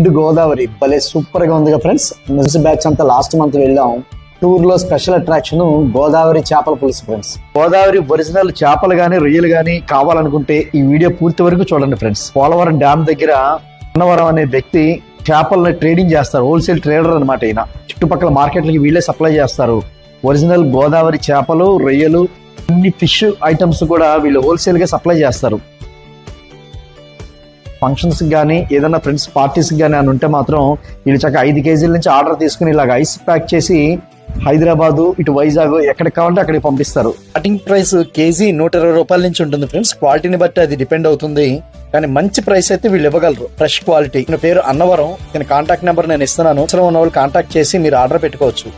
గోదావరి భలే సూపర్ గా ఉంది ఫ్రెండ్స్. మిస్ బ్యాచ్ అంతా లాస్ట్ మంత్ వెళ్ళాం. టూర్ లో స్పెషల్ అట్రాక్షన్ గోదావరి చేపల పులుసు ఫ్రెండ్స్. గోదావరి ఒరిజినల్ చేపలు గానీ రొయ్యలు గానీ కావాలనుకుంటే ఈ వీడియో పూర్తి వరకు చూడండి ఫ్రెండ్స్. పోలవరం డ్యామ్ దగ్గర అన్నవరం అనే వ్యక్తి చేపలను ట్రేడింగ్ చేస్తారు. హోల్సేల్ ట్రేడర్ అనమాట. ఈయన చుట్టుపక్కల మార్కెట్లకి వీళ్ళే సప్లై చేస్తారు. ఒరిజినల్ గోదావరి చేపలు రొయ్యలు అన్ని ఫిష్ ఐటమ్స్ కూడా వీళ్ళు హోల్సేల్ గా సప్లై చేస్తారు. ఫంక్షన్స్ కానీ ఏదైనా ఫ్రెండ్స్ పార్టీస్ కానీ అని ఉంటే మాత్రం వీళ్ళు చక్కగా 5 కేజీల నుంచి ఆర్డర్ తీసుకుని ఇలాగ ఐస్ ప్యాక్ చేసి హైదరాబాద్ ఇటు వైజాగ్ ఎక్కడికి కావాలంటే అక్కడికి పంపిస్తారు. స్టార్టింగ్ ప్రైస్ కేజీ 120 రూపాయల నుంచి ఉంటుంది ఫ్రెండ్స్. క్వాలిటీని బట్టి అది డిపెండ్ అవుతుంది. కానీ మంచి ప్రైస్ అయితే వీళ్ళు ఇవ్వగలరు. Fresh quality. పేరు అన్నవరం. కాంటాక్ట్ నెంబర్ నేను ఇస్తున్నాను. అవసరం ఉన్న వాళ్ళు కాంటాక్ట్ చేసి మీరు ఆర్డర్ పెట్టుకోవచ్చు.